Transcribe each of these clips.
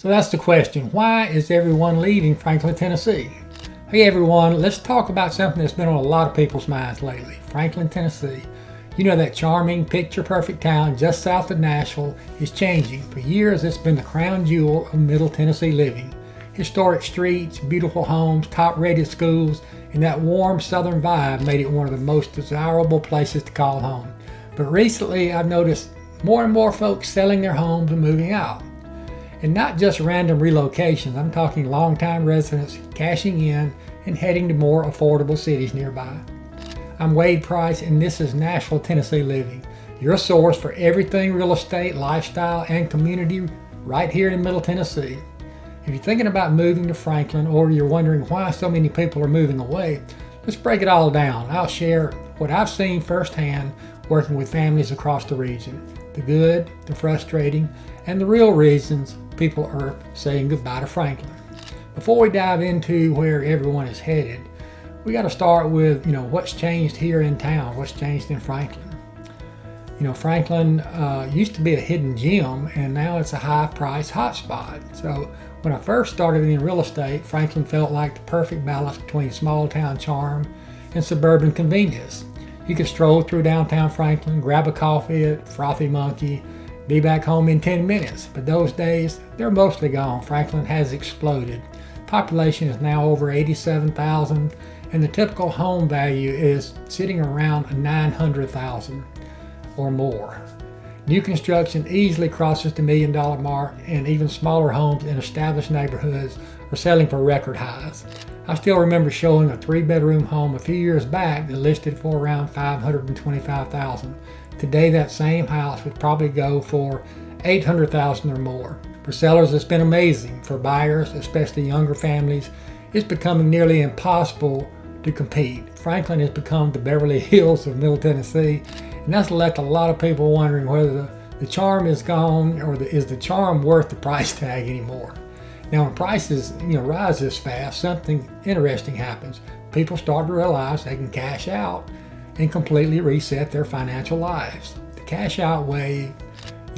So that's the question. Why is everyone leaving Franklin, Tennessee? Hey everyone, let's talk about something that's been on a lot of people's minds lately. Franklin, Tennessee. You know, that charming, picture-perfect town just south of Nashville is changing. For years, it's been the crown jewel of Middle Tennessee living. Historic streets, beautiful homes, top-rated schools, and that warm southern vibe made it one of the most desirable places to call home. But recently, I've noticed more and more folks selling their homes and moving out. And not just random relocations. I'm talking longtime residents cashing in and heading to more affordable cities nearby. I'm Wade Price, and this is Nashville, Tennessee Living, your source for everything real estate, lifestyle, and community right here in Middle Tennessee. If you're thinking about moving to Franklin, or you're wondering why so many people are moving away, let's break it all down. I'll share what I've seen firsthand working with families across the region. The good, the frustrating, and the real reasons people are saying goodbye to Franklin. Before we dive into where everyone is headed, we got to start with, what's changed here in town, what's changed in Franklin. Franklin used to be a hidden gem, and now it's a high-priced hotspot. So when I first started in real estate, Franklin felt like the perfect balance between small-town charm and suburban convenience. You could stroll through downtown Franklin, grab a coffee at Frothy Monkey, be back home in 10 minutes. But those days, they're mostly gone. Franklin has exploded. Population is now over 87,000, and the typical home value is sitting around $900,000 or more. New construction easily crosses the $1 million mark, and even smaller homes in established neighborhoods are selling for record highs. I still remember showing a 3-bedroom home a few years back that listed for around $525,000. Today, that same house would probably go for $800,000 or more. For sellers, it's been amazing. For buyers, especially younger families, it's becoming nearly impossible to compete. Franklin has become the Beverly Hills of Middle Tennessee, and that's left a lot of people wondering whether the charm is gone, or is the charm worth the price tag anymore. Now, when prices rise this fast, something interesting happens. People start to realize they can cash out and completely reset their financial lives. The cash out wave,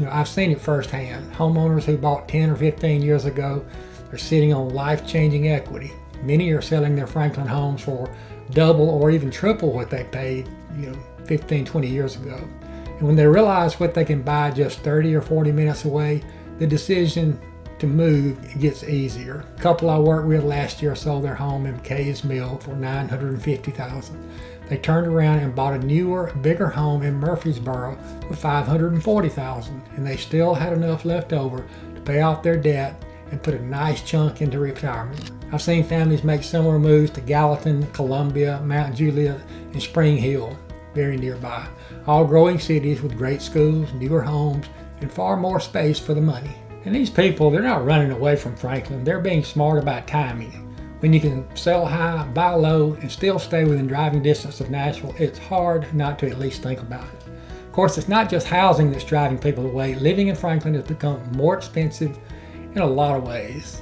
I've seen it firsthand. Homeowners who bought 10 or 15 years ago are sitting on life-changing equity. Many are selling their Franklin homes for double or even triple what they paid 15, 20 years ago. And when they realize what they can buy just 30 or 40 minutes away, the decision to move gets easier. A couple I worked with last year sold their home in Kay's Mill for $950,000. They turned around and bought a newer, bigger home in Murfreesboro for $540,000, and they still had enough left over to pay off their debt and put a nice chunk into retirement. I've seen families make similar moves to Gallatin, Columbia, Mount Juliet, and Spring Hill, very nearby. All growing cities with great schools, newer homes, and far more space for the money. And these people, they're not running away from Franklin. They're being smart about timing. When you can sell high, buy low, and still stay within driving distance of Nashville, it's hard not to at least think about it. Of course, it's not just housing that's driving people away. Living in Franklin has become more expensive in a lot of ways.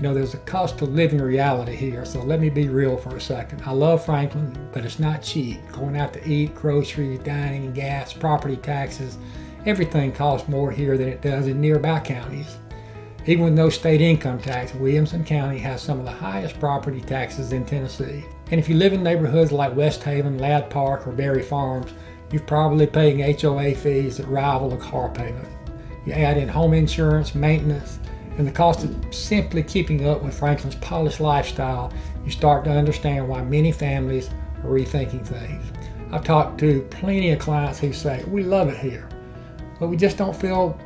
There's a cost of living reality here, so let me be real for a second. I love Franklin, but it's not cheap. Going out to eat, groceries, dining, gas, property taxes, everything costs more here than it does in nearby counties. Even with no state income tax, Williamson County has some of the highest property taxes in Tennessee. And if you live in neighborhoods like West Haven, Ladd Park, or Berry Farms, you're probably paying HOA fees that rival a car payment. You add in home insurance, maintenance, and the cost of simply keeping up with Franklin's polished lifestyle, you start to understand why many families are rethinking things. I've talked to plenty of clients who say, we love it here, but we just don't feel,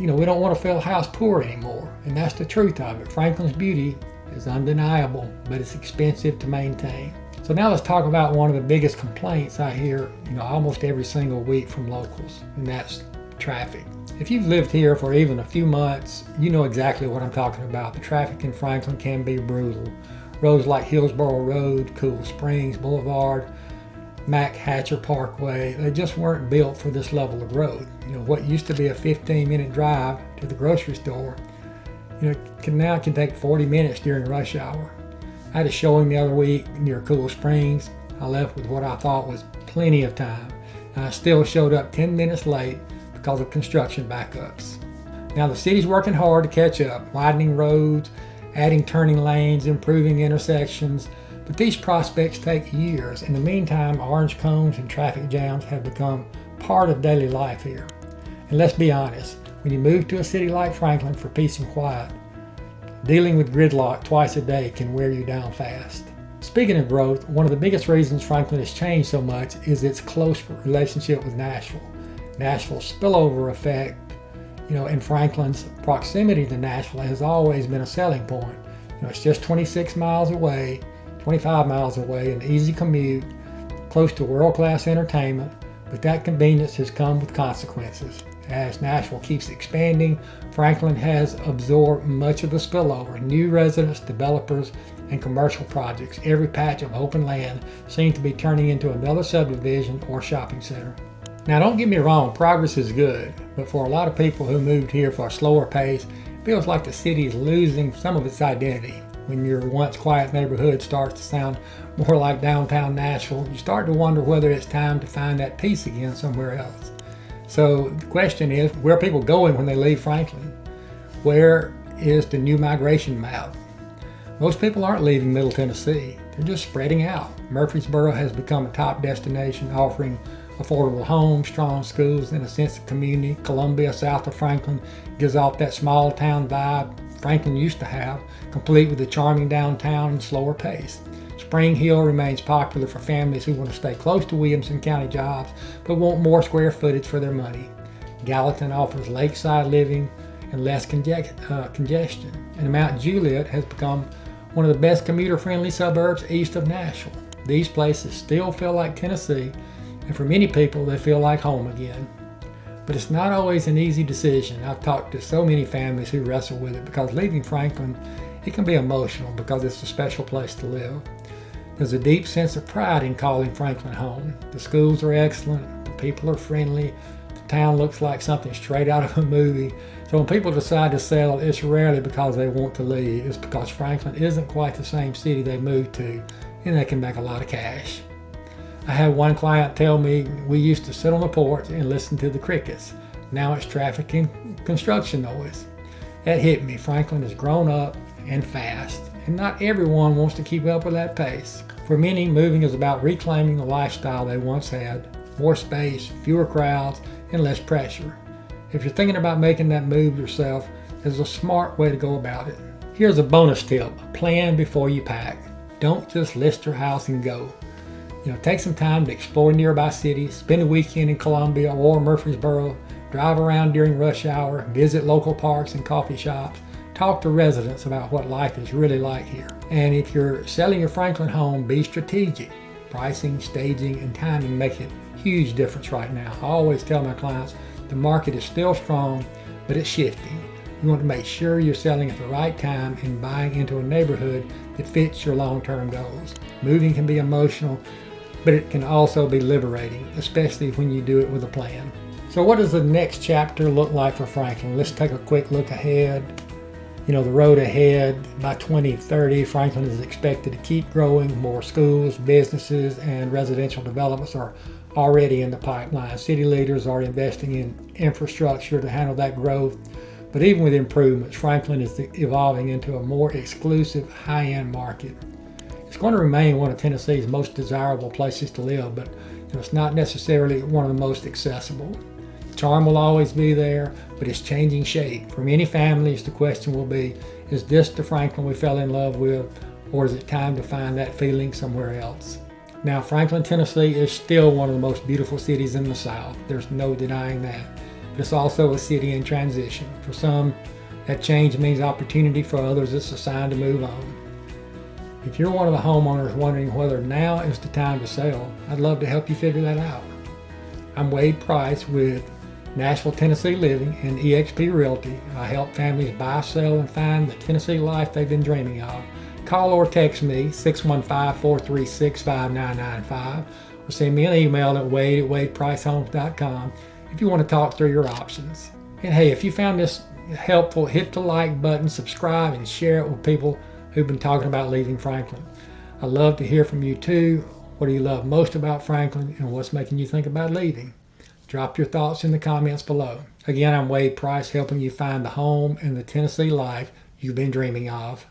we don't want to feel house poor anymore. And that's the truth of it. Franklin's beauty is undeniable, but it's expensive to maintain. So now let's talk about one of the biggest complaints I hear, almost every single week from locals, and that's traffic. If you've lived here for even a few months, you know exactly what I'm talking about. The traffic in Franklin can be brutal. Roads like Hillsborough Road, Cool Springs Boulevard, Mac Hatcher Parkway, they just weren't built for this level of road. What used to be a 15-minute drive to the grocery store, can take 40 minutes during rush hour. I had a showing the other week near Cool Springs. I left with what I thought was plenty of time, and I still showed up 10 minutes late because of construction backups. Now the city's working hard to catch up, widening roads, adding turning lanes, improving intersections, but these prospects take years. In the meantime, orange cones and traffic jams have become part of daily life here. And let's be honest, when you move to a city like Franklin for peace and quiet, dealing with gridlock twice a day can wear you down fast. Speaking of growth, one of the biggest reasons Franklin has changed so much is its close relationship with Nashville. Nashville's spillover effect, and Franklin's proximity to Nashville has always been a selling point. It's just 25 miles away, an easy commute, close to world-class entertainment, but that convenience has come with consequences. As Nashville keeps expanding, Franklin has absorbed much of the spillover. New residents, developers, and commercial projects. Every patch of open land seems to be turning into another subdivision or shopping center. Now don't get me wrong, progress is good, but for a lot of people who moved here for a slower pace, it feels like the city is losing some of its identity. When your once quiet neighborhood starts to sound more like downtown Nashville, you start to wonder whether it's time to find that peace again somewhere else. So the question is, where are people going when they leave Franklin? Where is the new migration map? Most people aren't leaving Middle Tennessee, they're just spreading out. Murfreesboro has become a top destination, offering affordable homes, strong schools, and a sense of community. Columbia, south of Franklin, gives off that small town vibe Franklin used to have, complete with a charming downtown and slower pace. Spring Hill remains popular for families who want to stay close to Williamson County jobs but want more square footage for their money. Gallatin offers lakeside living and less congestion. And Mount Juliet has become one of the best commuter-friendly suburbs east of Nashville. These places still feel like Tennessee, and for many people they feel like home again. But it's not always an easy decision. I've talked to so many families who wrestle with it because leaving Franklin, it can be emotional because it's a special place to live. There's a deep sense of pride in calling Franklin home. The schools are excellent, the people are friendly, the town looks like something straight out of a movie. So when people decide to sell, it's rarely because they want to leave. It's because Franklin isn't quite the same city they moved to, and they can make a lot of cash. I had one client tell me we used to sit on the porch and listen to the crickets. Now it's traffic and construction noise. That hit me. Franklin has grown up and fast, and not everyone wants to keep up with that pace. For many, moving is about reclaiming the lifestyle they once had. More space, fewer crowds, and less pressure. If you're thinking about making that move yourself, there's a smart way to go about it. Here's a bonus tip: plan before you pack. Don't just list your house and go. Take some time to explore nearby cities, spend a weekend in Columbia or Murfreesboro, drive around during rush hour, visit local parks and coffee shops, talk to residents about what life is really like here. And if you're selling your Franklin home, be strategic. Pricing, staging, and timing make a huge difference right now. I always tell my clients the market is still strong, but it's shifting. You want to make sure you're selling at the right time and buying into a neighborhood that fits your long-term goals. Moving can be emotional, but it can also be liberating, especially when you do it with a plan. So what does the next chapter look like for Franklin? Let's take a quick look ahead. The road ahead. By 2030, Franklin is expected to keep growing. More schools, businesses, and residential developments are already in the pipeline. City leaders are investing in infrastructure to handle that growth. But even with improvements, Franklin is evolving into a more exclusive, high-end market. It's going to remain one of Tennessee's most desirable places to live, but it's not necessarily one of the most accessible. Charm will always be there, but it's changing shape. For many families, the question will be, is this the Franklin we fell in love with, or is it time to find that feeling somewhere else? Now, Franklin, Tennessee is still one of the most beautiful cities in the South. There's no denying that. But it's also a city in transition. For some, that change means opportunity. For others, it's a sign to move on. If you're one of the homeowners wondering whether now is the time to sell, I'd love to help you figure that out. I'm Wade Price with Nashville, Tennessee Living and eXp Realty. I help families buy, sell, and find the Tennessee life they've been dreaming of. Call or text me 615-436-5995 or send me an email at wade@wadepricehomes.com if you want to talk through your options. And hey, if you found this helpful, hit the like button, subscribe, and share it with people who've been talking about leaving Franklin. I'd love to hear from you too. What do you love most about Franklin, and what's making you think about leaving? Drop your thoughts in the comments below. Again, I'm Wade Price, helping you find the home and the Tennessee life you've been dreaming of.